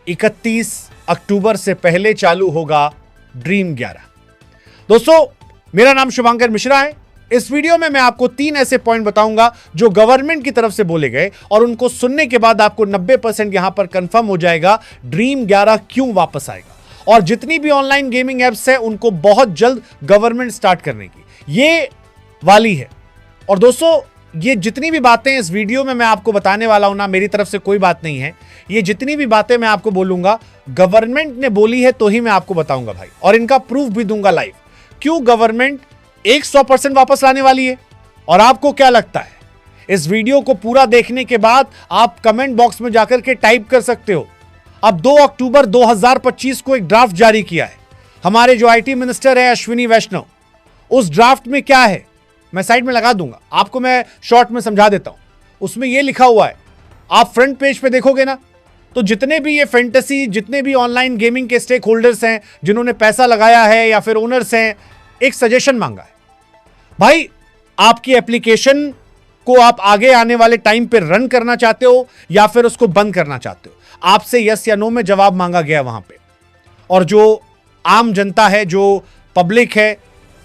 31 अक्टूबर से पहले चालू होगा ड्रीम 11। दोस्तों, मेरा नाम शुभांकर मिश्रा है। इस वीडियो में मैं आपको 3 ऐसे पॉइंट बताऊंगा जो गवर्नमेंट की तरफ से बोले गए और उनको सुनने के बाद आपको 90% यहां पर कंफर्म हो जाएगा ड्रीम 11 क्यों वापस आएगा। और जितनी भी ऑनलाइन गेमिंग एप्स है उनको बहुत जल्द गवर्नमेंट स्टार्ट करने की ये वाली है। और दोस्तों, ये जितनी भी बातें इस वीडियो में मैं आपको बताने वाला हूं ना, मेरी तरफ से कोई बात नहीं है। ये जितनी भी बातें मैं आपको बोलूंगा गवर्नमेंट ने बोली है तो ही मैं आपको बताऊंगा भाई, और इनका प्रूफ भी दूंगा लाइव। क्यों गवर्नमेंट 100% वापस लाने वाली है और आपको क्या लगता है? इस वीडियो को पूरा देखने के बाद आप कमेंट बॉक्स में जाकर के टाइप कर सकते हो। अब 2 अक्टूबर 2025 को एक ड्राफ्ट जारी किया है हमारे जो आईटी मिनिस्टर है अश्विनी वैष्णव। उस ड्राफ्ट में क्या है मैं साइड में लगा दूंगा, आपको मैं शॉर्ट में समझा देता हूं। उसमें यह लिखा हुआ है, आप फ्रंट पेज पे देखोगे ना, तो जितने भी ये फैंटेसी, जितने भी ऑनलाइन गेमिंग के स्टेक होल्डर्स हैं, जिन्होंने पैसा लगाया है या फिर ओनर्स हैं, एक सजेशन मांगा है। भाई, आपकी एप्लीकेशन को आप आगे आने वाले टाइम पे रन करना चाहते हो या फिर उसको बंद करना चाहते हो? आपसे यस या नो में जवाब मांगा गया वहां पे। और जो आम जनता है, जो पब्लिक है,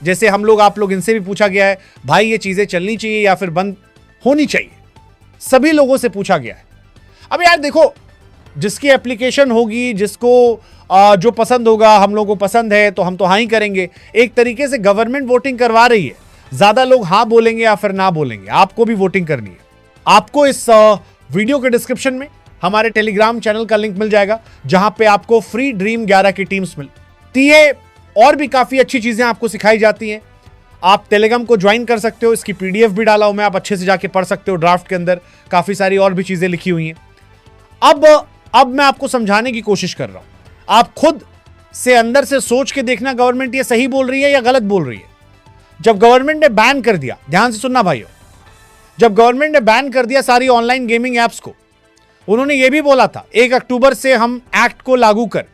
जैसे हम लोग, आप लोग, इनसे भी पूछा गया है भाई ये चीजें चलनी चाहिए या फिर बंद होनी चाहिए। सभी लोगों से पूछा गया है। अब यार देखो, जिसकी एप्लीकेशन होगी, जिसको जो पसंद होगा, हम लोगों को पसंद है तो हम तो हाँ ही करेंगे। एक तरीके से गवर्नमेंट वोटिंग करवा रही है, ज्यादा लोग हाँ बोलेंगे या फिर ना बोलेंगे, आपको भी वोटिंग करनी है। आपको इस वीडियो के डिस्क्रिप्शन में हमारे टेलीग्राम चैनल का लिंक मिल जाएगा, जहां पे आपको फ्री ड्रीम 11 की टीम्स मिलती है और भी काफी अच्छी चीजें आपको सिखाई जाती हैं। आप टेलीग्राम को ज्वाइन कर सकते हो, इसकी पीडीएफ भी डाला हूं मैं, आप अच्छे से जाके पढ़ सकते हो। ड्राफ्ट के अंदर काफी सारी और भी चीजें लिखी हुई हैं। अब मैं आपको समझाने की कोशिश कर रहा हूं, आप खुद से अंदर से सोच के देखना गवर्नमेंट ये सही बोल रही है या गलत बोल रही है। जब गवर्नमेंट ने बैन कर दिया, ध्यान से सुनना भाइयों, जब गवर्नमेंट ने बैन कर दिया सारी ऑनलाइन गेमिंग एप्स को, उन्होंने ये भी बोला था 1 अक्टूबर से हम एक्ट को लागू कर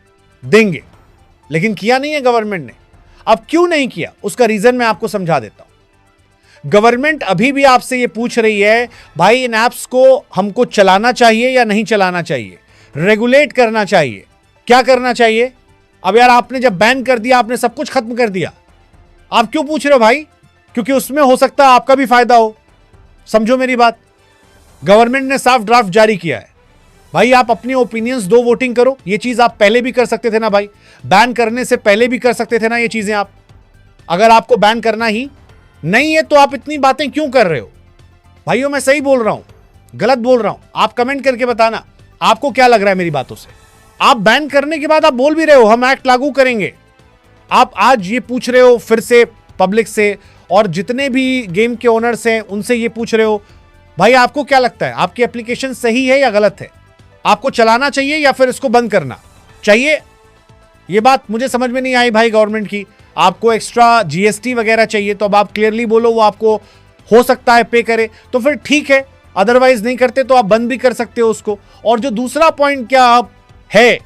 देंगे, लेकिन किया नहीं है गवर्नमेंट ने। अब क्यों नहीं किया उसका रीजन मैं आपको समझा देता हूं। गवर्नमेंट अभी भी आपसे ये पूछ रही है भाई इन एप्स को हमको चलाना चाहिए या नहीं चलाना चाहिए, रेगुलेट करना चाहिए, क्या करना चाहिए। अब यार आपने जब बैन कर दिया, आपने सब कुछ खत्म कर दिया, आप क्यों पूछ रहे हो भाई? क्योंकि उसमें हो सकता है आपका भी फायदा हो। समझो मेरी बात, गवर्नमेंट ने साफ ड्राफ्ट जारी किया है भाई, आप अपनी ओपिनियंस दो, वोटिंग करो। ये चीज आप पहले भी कर सकते थे ना भाई, बैन करने से पहले भी कर सकते थे ना ये चीजें आप। अगर आपको बैन करना ही नहीं है तो आप इतनी बातें क्यों कर रहे हो? भाइयों, मैं सही बोल रहा हूं, गलत बोल रहा हूं? आप कमेंट करके बताना आपको क्या लग रहा है मेरी बातों से। आप बैन करने के बाद आप बोल भी रहे हो हम एक्ट लागू करेंगे। आप आज ये पूछ रहे हो फिर से पब्लिक से, और जितने भी गेम के ओनर्स हैं उनसे ये पूछ रहे हो भाई आपको क्या लगता है, आपकी एप्लीकेशन सही है या गलत है? आपको चलाना चाहिए या फिर इसको बंद करना चाहिए? ये बात मुझे समझ में नहीं आई भाई गवर्नमेंट की। आपको एक्स्ट्रा जीएसटी वगैरह चाहिए तो अब आप क्लियरली बोलो, वो आपको हो सकता है पे करे तो फिर ठीक है, अदरवाइज नहीं करते तो आप बंद भी कर सकते हो उसको। और जो दूसरा पॉइंट क्या है,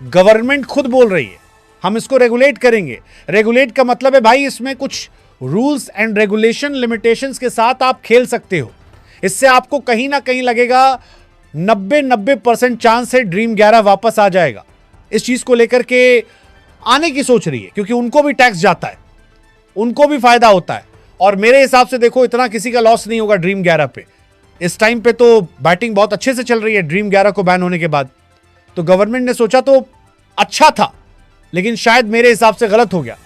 गवर्नमेंट खुद बोल रही है हम इसको रेगुलेट करेंगे। रेगुलेट का मतलब है भाई इसमें कुछ रूल्स एंड रेगुलेशन लिमिटेशंस के साथ आप खेल सकते हो। इससे आपको कहीं ना कहीं लगेगा 90% चांस है ड्रीम 11 वापस आ जाएगा। इस चीज को लेकर के आने की सोच रही है, क्योंकि उनको भी टैक्स जाता है, उनको भी फायदा होता है। और मेरे हिसाब से देखो, इतना किसी का लॉस नहीं होगा ड्रीम 11 पे। इस टाइम पे तो बैटिंग बहुत अच्छे से चल रही है ड्रीम 11 को बैन होने के बाद। तो गवर्नमेंट ने सोचा तो अच्छा था, लेकिन शायद मेरे हिसाब से गलत हो गया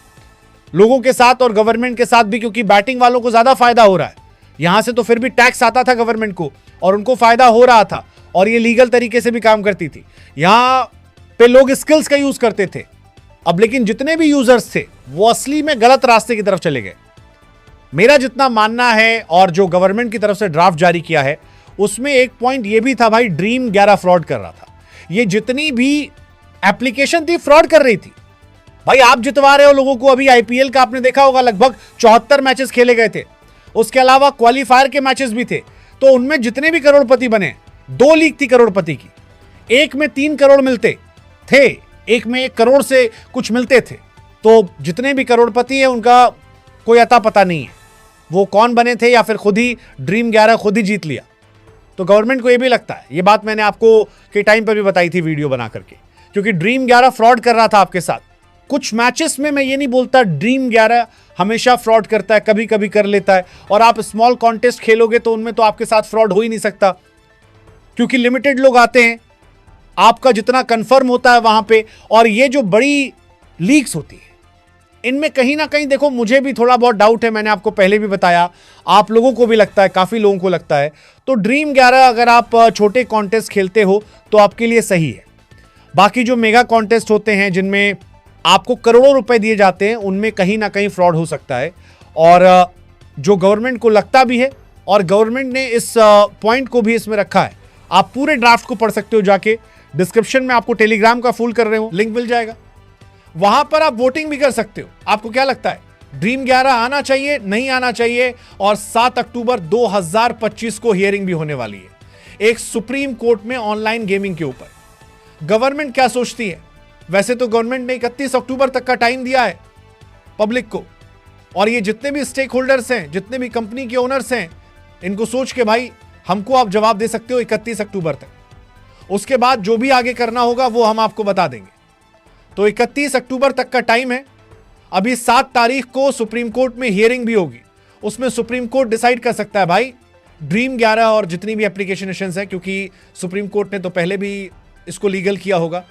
लोगों के साथ और गवर्नमेंट के साथ भी, क्योंकि बैटिंग वालों को ज्यादा फायदा हो रहा है। यहां से तो फिर भी टैक्स आता था गवर्नमेंट को और उनको फायदा हो रहा था, और ये लीगल तरीके से भी काम करती थी। यहां पे लोग स्किल्स का यूज करते थे। अब लेकिन जितने भी यूजर्स थे वो असली में गलत रास्ते की तरफ चले गए। मेरा जितना मानना है, और जो गवर्नमेंट की तरफ से ड्राफ्ट जारी किया है उसमें एक पॉइंट ये भी था भाई, ड्रीम 11 फ्रॉड कर रहा था। ये जितनी भी एप्लीकेशन थी फ्रॉड कर रही थी भाई। आप जितवा रहे हो लोगों को। अभी आईपीएल का आपने देखा होगा, लगभग 74 मैचेस खेले गए थे। उसके अलावा क्वालिफायर के मैचेस भी थे। तो उनमें जितने भी करोड़पति बने, 2 लीग थी करोड़पति की, एक में 3 करोड़ मिलते थे, एक में 1 करोड़ से कुछ मिलते थे। तो जितने भी करोड़पति हैं उनका कोई अता पता नहीं है, वो कौन बने थे या फिर खुद ही ड्रीम 11 खुद ही जीत लिया। तो गवर्नमेंट को ये भी लगता है, ये बात मैंने आपको के टाइम पर भी बताई थी वीडियो बना करके, क्योंकि ड्रीम 11 फ्रॉड कर रहा था आपके साथ। कुछ मैचेस में मैं ये नहीं बोलता ड्रीम 11 हमेशा फ्रॉड करता है, कभी कभी कर लेता है, और आप स्मॉल कॉन्टेस्ट खेलोगे तो उनमें तो आपके साथ फ्रॉड हो ही नहीं सकता, क्योंकि लिमिटेड लोग आते हैं, आपका जितना कंफर्म होता है वहां पे। और ये जो बड़ी लीक्स होती है इनमें कहीं ना कहीं देखो, मुझे भी थोड़ा बहुत डाउट है, मैंने आपको पहले भी बताया, आप लोगों को भी लगता है, काफी लोगों को लगता है। तो ड्रीम 11 अगर आप छोटे कॉन्टेस्ट खेलते हो तो आपके लिए सही है। बाकी जो मेगा कॉन्टेस्ट होते हैं जिनमें आपको करोड़ों रुपए दिए जाते हैं, उनमें कहीं ना कहीं फ्रॉड हो सकता है। और जो गवर्नमेंट को लगता भी है, और गवर्नमेंट ने इस पॉइंट को भी इसमें रखा है। आप पूरे ड्राफ्ट को पढ़ सकते हो, जाके डिस्क्रिप्शन में आपको टेलीग्राम का फुल कर रहे हो लिंक मिल जाएगा, वहां पर आप वोटिंग भी कर सकते हो। आपको क्या लगता है ड्रीम 11 आना चाहिए, नहीं आना चाहिए? और 7 अक्टूबर 2025 को हियरिंग भी होने वाली है एक सुप्रीम कोर्ट में ऑनलाइन गेमिंग के ऊपर। गवर्नमेंट क्या सोचती है? वैसे तो गवर्नमेंट ने 31 अक्टूबर तक का टाइम दिया है पब्लिक को, और ये जितने भी स्टेक होल्डर्स हैं, जितने भी कंपनी के ओनर्स हैं, इनको सोच के भाई हमको आप जवाब दे सकते हो 31 अक्टूबर तक। उसके बाद जो भी आगे करना होगा वो हम आपको बता देंगे। तो 31 अक्टूबर तक का टाइम है। अभी 7 तारीख को सुप्रीम कोर्ट में हियरिंग भी होगी, उसमें सुप्रीम कोर्ट डिसाइड कर सकता है भाई ड्रीम 11 और जितनी भी एप्लीकेशन है, क्योंकि सुप्रीम कोर्ट ने तो पहले भी इसको लीगल किया होगा।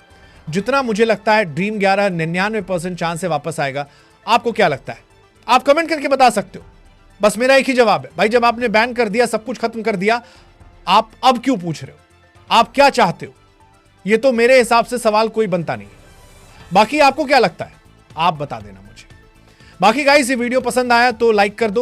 जितना मुझे लगता है ड्रीम 11 99% चांस से वापस आएगा। आपको क्या लगता है? आप कमेंट करके बता सकते हो। बस मेरा एक ही जवाब है भाई, जब आपने बैन कर दिया, सब कुछ खत्म कर दिया, आप अब क्यों पूछ रहे हो? आप क्या चाहते हो? ये तो मेरे हिसाब से सवाल कोई बनता नहीं है। बाकी आपको क्या लगता है आप बता देना मुझे। बाकी गाइस ये वीडियो पसंद आया तो लाइक कर दो।